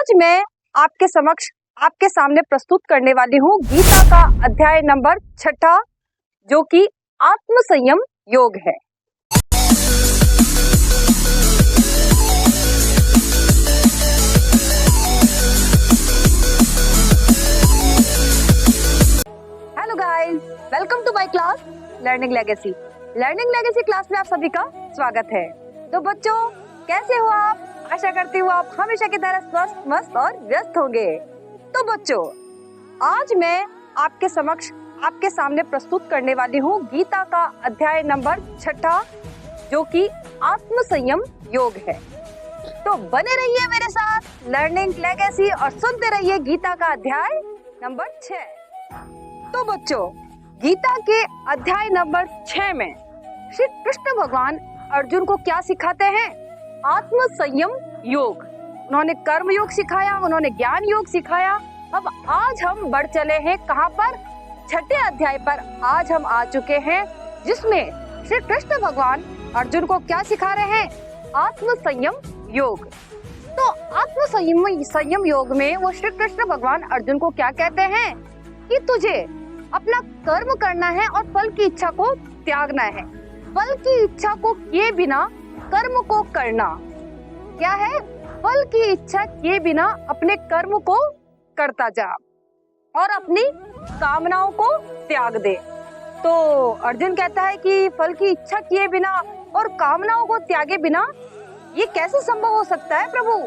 आज मैं आपके समक्ष आपके सामने प्रस्तुत करने वाली हूँ गीता का अध्याय नंबर 6 जो कि आत्म संयम योग है। Hello guys, welcome to my class learning legacy. Learning legacy class में आप सभी का स्वागत है। तो बच्चों, कैसे हो आप? आशा करती हूँ आप हमेशा की तरह स्वस्थ, मस्त और व्यस्त होंगे। तो बच्चों, आज मैं आपके समक्ष आपके सामने प्रस्तुत करने वाली हूँ गीता का अध्याय नंबर 6 जो कि आत्म संयम योग है। तो बने रहिए मेरे साथ लर्निंग लेगेसी और सुनते रहिए गीता का अध्याय नंबर 6। तो बच्चों, गीता के अध्याय नंबर 6 में श्री कृष्ण भगवान अर्जुन को क्या सिखाते हैं? आत्म संयम योग। उन्होंने कर्म योग सिखाया, उन्होंने ज्ञान योग सिखाया। अब आज हम बढ़ चले हैं कहाँ पर? 6 अध्याय पर आज हम आ चुके हैं, जिसमें श्री कृष्ण भगवान अर्जुन को क्या सिखा रहे हैं? आत्म संयम योग। तो आत्म संयम योग में वो श्री कृष्ण भगवान अर्जुन को क्या कहते हैं कि तुझे अपना कर्म करना है और फल की इच्छा को त्यागना है। फल की इच्छा को किए बिना कर्म को करना क्या है? फल की इच्छा किए बिना अपने कर्म को करता जा और अपनी कामनाओं को त्याग दे। तो अर्जुन कहता है कि फल की इच्छा किए बिना और कामनाओं को त्यागे बिना ये कैसे संभव हो सकता है प्रभु?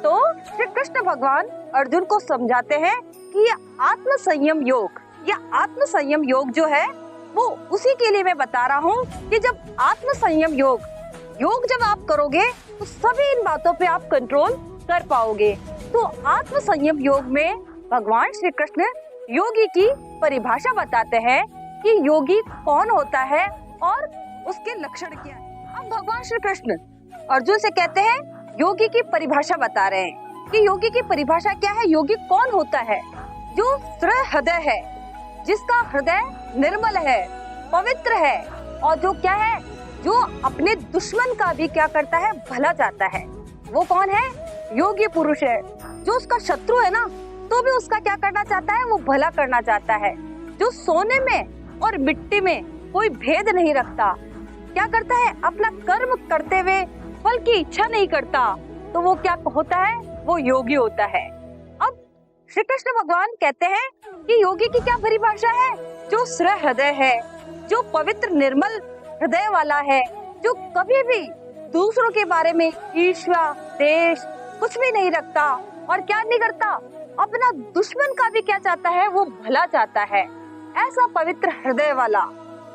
तो श्री कृष्ण भगवान अर्जुन को समझाते हैं कि ये आत्म संयम योग, या आत्म संयम योग जो है वो उसी के लिए मैं बता रहा हूँ कि जब आत्म संयम योग जब आप करोगे तो सभी इन बातों पे आप कंट्रोल कर पाओगे। तो आत्म संयम योग में भगवान श्री कृष्ण योगी की परिभाषा बताते हैं कि योगी कौन होता है और उसके लक्षण क्या है। अब भगवान श्री कृष्ण अर्जुन से कहते हैं, योगी की परिभाषा बता रहे हैं कि योगी की परिभाषा क्या है? योगी कौन होता है? जो हृदय है, जिसका हृदय निर्मल है, पवित्र है, और जो क्या है, जो अपने दुश्मन का भी क्या करता है? भला चाहता है। वो कौन है? योगी पुरुष है। जो उसका शत्रु है ना, तो भी उसका क्या करना चाहता है? वो भला करना चाहता है। जो सोने में और मिट्टी में कोई भेद नहीं रखता, क्या करता है? अपना कर्म करते हुए फल की इच्छा नहीं करता, तो वो क्या होता है? वो योगी होता है। अब श्री कृष्ण भगवान कहते हैं कि योगी की क्या परिभाषा है? जो हृदय है, जो पवित्र निर्मल हृदय वाला है, जो कभी भी दूसरों के बारे में ईर्ष्या, देश कुछ भी नहीं रखता, और क्या नहीं करता? अपना दुश्मन का भी क्या चाहता है? वो भला चाहता है। ऐसा पवित्र हृदय वाला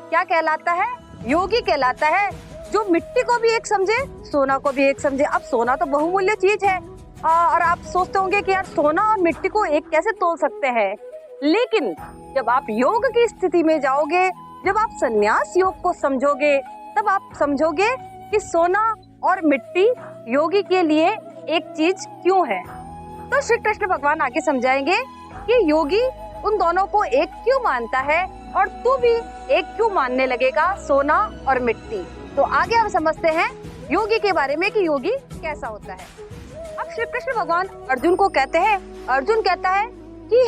क्या कहलाता है? योगी कहलाता है। जो मिट्टी को भी एक समझे, सोना को भी एक समझे। अब सोना तो बहुमूल्य चीज है, और आप सोचते होंगे कि यार सोना और मिट्टी को एक कैसे तोल सकते हैं। लेकिन जब आप योग की स्थिति में जाओगे, जब आप संन्यास योग को समझोगे, तब आप समझोगे कि सोना और मिट्टी योगी के लिए एक चीज क्यों है। तो श्री कृष्ण भगवान आगे समझाएंगे कि योगी उन दोनों को एक क्यों मानता है, और तू भी एक क्यों मानने लगेगा, सोना और मिट्टी। तो आगे हम समझते हैं योगी के बारे में कि योगी कैसा होता है। अब श्री कृष्ण भगवान अर्जुन को कहते हैं, अर्जुन कहता है कि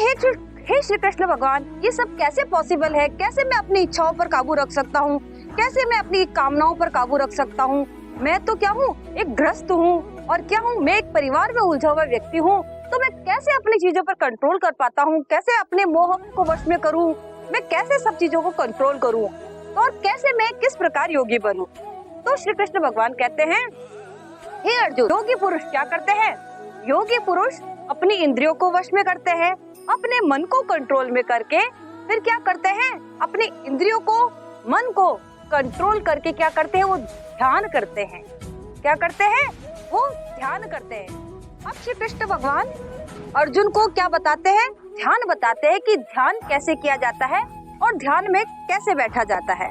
हे श्री कृष्ण भगवान, ये सब कैसे पॉसिबल है? कैसे मैं अपनी इच्छाओं पर काबू रख सकता हूँ? कैसे मैं अपनी कामनाओं पर काबू रख सकता हूँ? मैं तो क्या हूँ? एक गृहस्थ हूँ, और क्या हूँ? मैं एक परिवार में उलझा हुआ व्यक्ति हूँ। तो मैं कैसे अपनी चीजों पर कंट्रोल कर पाता हूँ? कैसे अपने मोह को वश में करूँ? मैं कैसे सब चीजों को कंट्रोल करूँ, और कैसे मैं किस प्रकार योगी बनूं? तो श्री कृष्ण भगवान कहते हैं, हे अर्जुन, योगी पुरुष क्या करते हैं? योगी पुरुष अपनी इंद्रियों को वश में करते हैं, अपने मन को कंट्रोल में करके फिर क्या करते हैं? अपनी इंद्रियों को, मन को कंट्रोल करके क्या करते हैं? वो ध्यान करते हैं। क्या करते हैं? वो ध्यान करते हैं। अब श्री कृष्ण भगवान अर्जुन को क्या बताते हैं? ध्यान बताते हैं कि ध्यान कैसे किया जाता है और ध्यान में कैसे बैठा जाता है।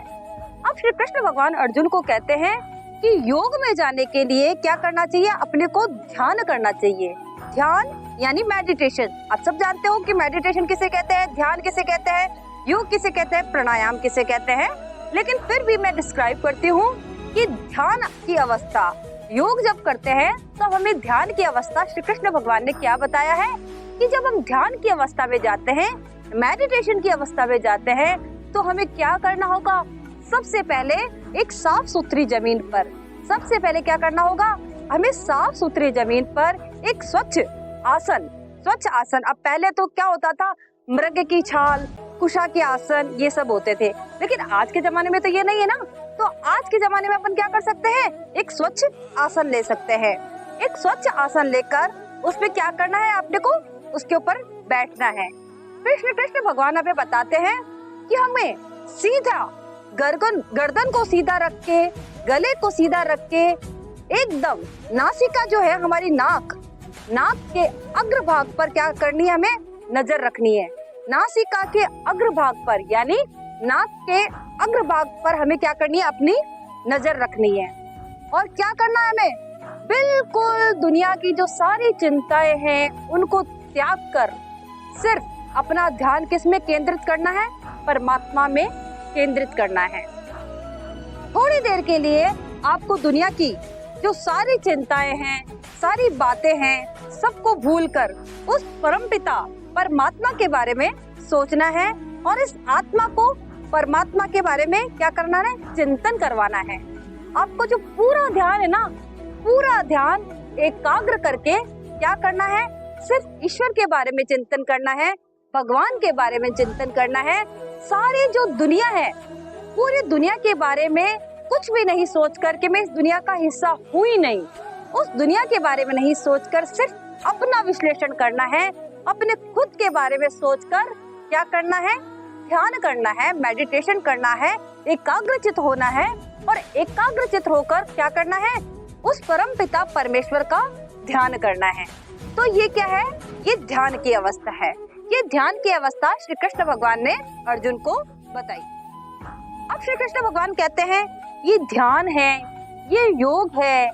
अब श्री कृष्ण भगवान अर्जुन को कहते हैं कि योग में जाने के लिए क्या करना चाहिए? अपने को ध्यान करना चाहिए। ध्यान यानी मेडिटेशन। आप सब जानते हो कि मेडिटेशन किसे कहते हैं, ध्यान किसे कहते हैं, योग किसे कहते हैं, प्राणायाम किसे कहते हैं। लेकिन फिर भी मैं डिस्क्राइब करती हूँ कि ध्यान की अवस्था योग जब करते हैं तो हमें ध्यान की अवस्था श्री कृष्ण भगवान ने क्या बताया है कि जब हम ध्यान की अवस्था में जाते हैं, मेडिटेशन की अवस्था में जाते हैं, तो हमें क्या करना होगा? सबसे पहले एक साफ सुथरी जमीन पर, सबसे पहले क्या करना होगा? हमें साफ सुथरी जमीन पर एक स्वच्छ आसन। अब पहले तो क्या होता था, मृग की छाल, कुशा के आसन, ये सब होते थे, लेकिन आज के जमाने में तो ये नहीं है ना। तो आज के जमाने में अपन क्या कर सकते हैं? एक स्वच्छ आसन ले सकते हैं। एक स्वच्छ आसन लेकर उसमें क्या करना है आपने को? उसके ऊपर बैठना है। फिर श्री कृष्ण भगवान हमें बताते हैं कि हमें सीधा गर्दन को सीधा रख के, गले को सीधा रख के, एकदम नासिका जो है हमारी नाक के अग्रभाग पर क्या करनी है? हमें नजर रखनी है। नासिका के अग्रभाग पर, यानी नाक के अग्रभाग पर हमें क्या करनी है? अपनी नजर रखनी है। और क्या करना है हमें? बिल्कुल दुनिया की जो सारी चिंताएं हैं उनको त्याग कर सिर्फ अपना ध्यान किस में केंद्रित करना है? परमात्मा में केंद्रित करना है। थोड़ी देर के लिए आपको दुनिया की जो सारी चिंताएं हैं, सारी बातें हैं, सबको भूलकर उस परमपिता परमात्मा के बारे में सोचना है और इस आत्मा को परमात्मा के बारे में क्या करना है? चिंतन करवाना है। आपको जो पूरा ध्यान है ना, पूरा ध्यान एकाग्र करके क्या करना है? सिर्फ ईश्वर के बारे में चिंतन करना है, भगवान के बारे में चिंतन करना है। सारी जो दुनिया है, पूरी दुनिया के बारे में कुछ भी नहीं सोच कर के मैं इस दुनिया का हिस्सा हूँ ही नहीं, उस दुनिया के बारे में नहीं सोचकर सिर्फ अपना विश्लेषण करना है। अपने खुद के बारे में सोचकर क्या करना है? ध्यान करना है, मेडिटेशन करना है, एकाग्रचित होना है। और एकाग्रचित होकर क्या करना है? उस परम पिता परमेश्वर का ध्यान करना है। तो ये क्या है? ये ध्यान की अवस्था है। ये ध्यान की अवस्था श्री कृष्ण भगवान ने अर्जुन को बताई। अब श्री कृष्ण भगवान कहते हैं ये ध्यान है, ये योग है,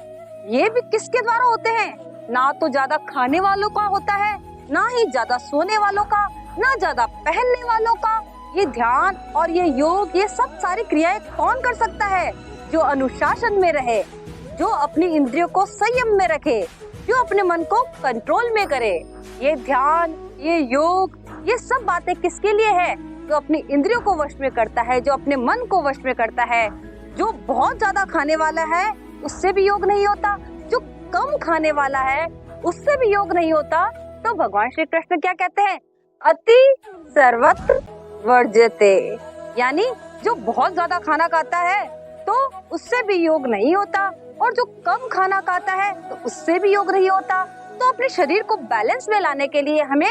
ये भी किसके द्वारा होते हैं? ना तो ज्यादा खाने वालों का होता है, ना ही ज्यादा सोने वालों का, ना ज्यादा पहनने वालों का। ये ध्यान और ये योग, ये सब सारी क्रियाएं कौन कर सकता है? जो अनुशासन में रहे, जो अपनी इंद्रियों को संयम में रखे, जो अपने मन को कंट्रोल में करे। ये ध्यान, ये योग, ये सब बातें किसके लिए है? जो अपनी इंद्रियों को वश में करता है, जो अपने मन को वश में करता है। जो बहुत ज्यादा खाने वाला है उससे भी योग नहीं होता, जो कम खाने वाला है उससे भी योग नहीं होता। तो भगवान श्री कृष्ण क्या कहते हैं? अति सर्वत्र वर्ज्यते, यानी जो बहुत ज्यादा खाना खाता है तो उससे भी योग नहीं होता, और जो कम खाना खाता है तो उससे भी योग नहीं होता। तो अपने शरीर को बैलेंस में लाने के लिए हमें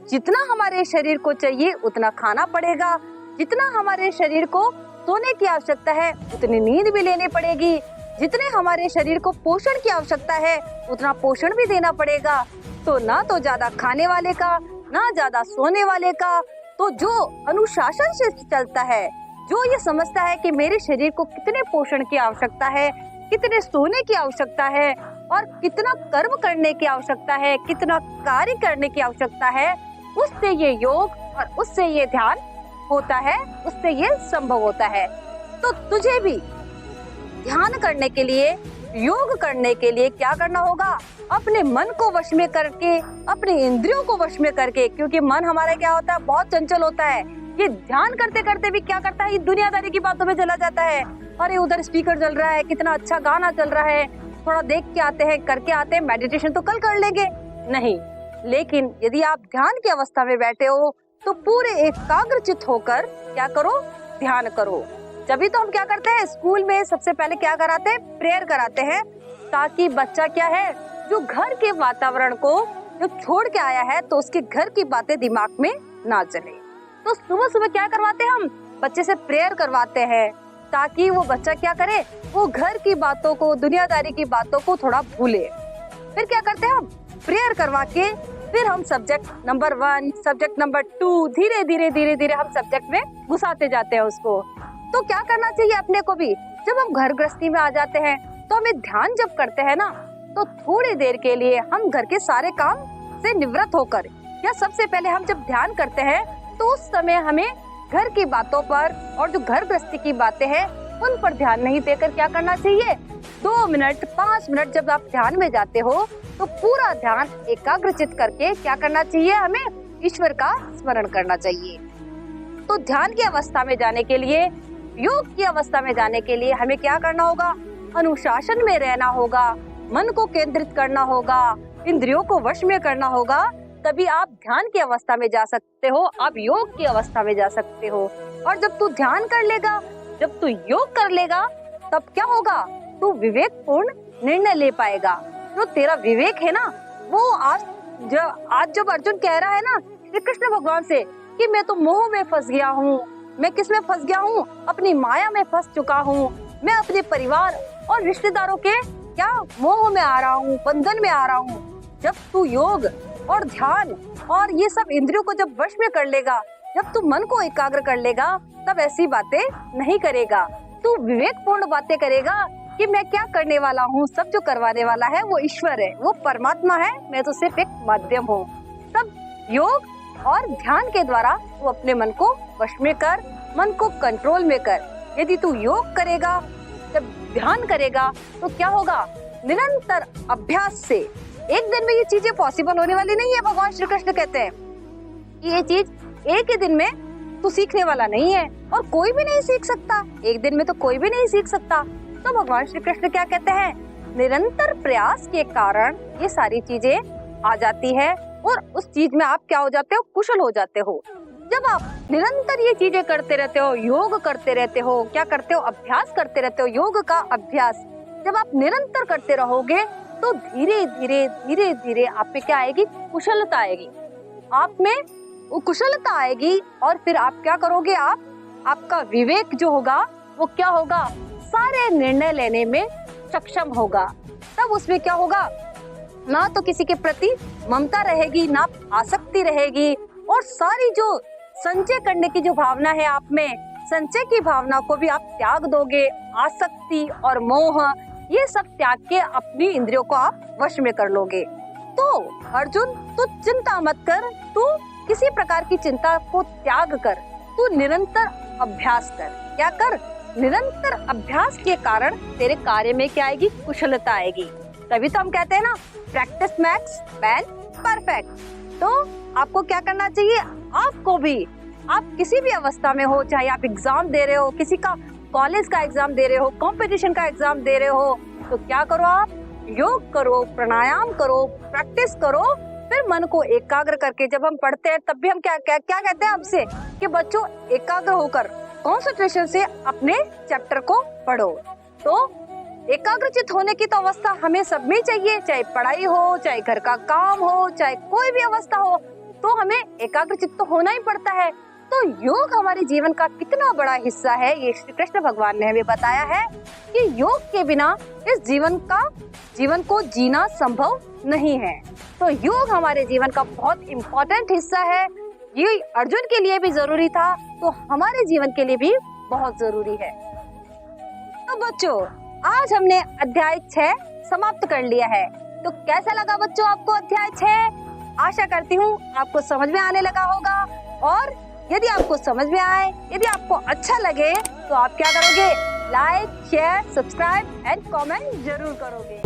जितना हमारे शरीर को चाहिए उतना खाना पड़ेगा, जितना हमारे शरीर को सोने की आवश्यकता है उतनी नींद भी लेनी पड़ेगी, जितने हमारे शरीर को पोषण की आवश्यकता है उतना पोषण भी देना पड़ेगा। तो ना तो ज्यादा खाने वाले का, ना ज्यादा सोने वाले का। तो जो अनुशासन से चलता है, जो ये समझता है कि मेरे शरीर को कितने पोषण की आवश्यकता है, कितने सोने की आवश्यकता है, और कितना कर्म करने की आवश्यकता है, कितना कार्य करने की आवश्यकता है, उससे ये योग और उससे ये ध्यान होता है, उससे ये संभव होता है। तो तुझे भी ध्यान करने के लिए, योग करने के लिए क्या करना होगा? अपने मन को वश में करके, अपने इंद्रियों को वश में करके, क्योंकि मन हमारा क्या होता है? बहुत चंचल होता है। ये ध्यान करते करते भी क्या करता है? ये दुनियादारी की बातों में चला जाता है। अरे उधर स्पीकर चल रहा है, कितना अच्छा गाना चल रहा है, थोड़ा देख के आते हैं, करके आते हैं, मेडिटेशन तो कल कर लेंगे। नहीं, लेकिन यदि आप ध्यान की अवस्था में बैठे हो तो पूरे एकाग्रचित होकर क्या करो? ध्यान करो। जब तो हम क्या करते हैं? स्कूल में सबसे पहले क्या कराते हैं? प्रेयर कराते हैं, ताकि बच्चा क्या है, जो घर के वातावरण को जो छोड़ के आया है तो उसके घर की बातें दिमाग में ना चले। तो सुबह सुबह क्या करवाते हैं हम? बच्चे से प्रेयर करवाते हैं, ताकि वो बच्चा क्या करे? वो घर की बातों को, दुनियादारी की बातों को थोड़ा भूले। फिर क्या करते हैं हम? प्रेयर करवा के फिर हम सब्जेक्ट नंबर 1, सब्जेक्ट नंबर 2, धीरे धीरे हम सब्जेक्ट में घुसाते जाते हैं उसको। तो क्या करना चाहिए अपने को भी? जब हम घर गृहस्थी में आ जाते हैं तो हमें ध्यान जब करते हैं ना, तो थोड़ी देर के लिए हम घर के सारे काम से निवृत्त होकर, या सबसे पहले हम जब ध्यान करते हैं तो उस समय हमें घर की बातों पर और जो घर गृहस्थी की बातें हैं उन पर ध्यान नहीं देकर क्या करना चाहिए? 2 मिनट 5 मिनट जब आप ध्यान में जाते हो तो पूरा ध्यान एकाग्रचित करके क्या करना चाहिए, हमें ईश्वर का स्मरण करना चाहिए। तो ध्यान की अवस्था में जाने के लिए, योग की अवस्था में जाने के लिए हमें क्या करना होगा, अनुशासन में रहना होगा, मन को केंद्रित करना होगा, इंद्रियों को वश में करना होगा। तभी आप ध्यान की अवस्था में जा सकते हो, आप योग की अवस्था में जा सकते हो। और जब तू ध्यान कर लेगा, जब तू योग कर लेगा, तब क्या होगा, तू विवेकपूर्ण निर्णय ले पाएगा। जो तेरा विवेक है ना, वो आज जब अर्जुन कह रहा है ना श्री कृष्ण भगवान से कि मैं तो मोह में फंस गया हूँ, मैं किस में फंस गया हूँ, अपनी माया में फंस चुका हूँ, मैं अपने परिवार और रिश्तेदारों के क्या मोह में आ रहा हूँ, बंधन में आ रहा हूँ। जब तू योग और ध्यान और ये सब इंद्रियों को जब वश में कर लेगा, जब तू मन को एकाग्र कर लेगा, तब ऐसी बातें नहीं करेगा। तू विवेकपूर्ण बातें करेगा कि मैं क्या करने वाला हूँ, सब जो करवाने वाला है वो ईश्वर है, वो परमात्मा है, मैं तो सिर्फ एक माध्यम हूँ। तब योग और ध्यान के द्वारा तू अपने मन को वश में कर, मन को कंट्रोल में कर। यदि तू योग करेगा, जब ध्यान करेगा, तो क्या होगा, निरंतर अभ्यास से एक दिन में ये चीजें पॉसिबल होने वाली नहीं है। भगवान श्री कृष्ण कहते हैं कि ये चीज एक ही दिन में तू सीखने वाला नहीं है और कोई भी नहीं सीख सकता, एक दिन में तो कोई भी नहीं सीख सकता। तो भगवान श्री कृष्ण क्या कहते हैं, निरंतर प्रयास के कारण ये सारी चीजें आ जाती है और उस चीज में आप क्या हो जाते हो, कुशल हो जाते हो। जब आप निरंतर ये चीजें करते रहते हो, योग करते रहते हो, क्या करते हो, अभ्यास करते रहते हो, योग का अभ्यास जब आप निरंतर करते रहोगे तो धीरे धीरे धीरे धीरे आप में क्या आएगी, कुशलता आएगी, आप में वो कुशलता आएगी। और फिर आप क्या करोगे, आपका विवेक जो होगा वो क्या होगा, सारे निर्णय लेने में सक्षम होगा। तब उसमें क्या होगा, ना तो किसी के प्रति ममता रहेगी, ना आसक्ति रहेगी, और सारी जो संचय करने की जो भावना है आप में, संचय की भावना को भी आप त्याग दोगे। आसक्ति और मोह ये सब त्याग के अपनी इंद्रियों को आप वश में कर लोगे। तो अर्जुन, तू चिंता मत कर, तू किसी प्रकार की चिंता को त्याग कर, तू निरंतर अभ्यास कर। क्या कर, निरंतर अभ्यास के कारण तेरे कार्य में क्या आएगी, कुशलता आएगी। तभी तो हम कहते हैं ना, प्रैक्टिस मैक्स मैन परफेक्ट। तो आपको क्या करना चाहिए, आपको भी, आप किसी भी अवस्था में हो, चाहे आप एग्जाम दे रहे हो, किसी का कॉलेज का एग्जाम दे रहे हो, कंपटीशन का एग्जाम दे रहे हो, तो क्या करो, आप योग करो, प्राणायाम करो, प्रैक्टिस करो। फिर मन को एकाग्र करके, जब हम पढ़ते हैं तब भी हम क्या कहते हैं आपसे कि बच्चों एकाग्र होकर कॉन्सेंट्रेशन से अपने चैप्टर को पढ़ो। तो एकाग्रचित होने की तो अवस्था हमें सब में चाहिए, चाहे पढ़ाई हो, चाहे घर का काम हो, चाहे कोई भी अवस्था हो, तो हमें एकाग्रचित तो होना ही पड़ता है। तो योग हमारे जीवन का कितना बड़ा हिस्सा है, ये श्री कृष्ण भगवान ने हमें बताया है कि योग के बिना इस जीवन को जीना संभव नहीं है। तो योग हमारे जीवन का बहुत इम्पोर्टेंट हिस्सा है। ये अर्जुन के लिए भी जरूरी था, तो हमारे जीवन के लिए भी बहुत जरूरी है। तो बच्चों, आज हमने अध्याय 6 समाप्त कर लिया है। तो कैसा लगा बच्चों आपको अध्याय 6? आशा करती हूँ आपको समझ में आने लगा होगा। और यदि आपको समझ में आए, यदि आपको अच्छा लगे, तो आप क्या करोगे, like, share, subscribe and comment जरूर करोगे।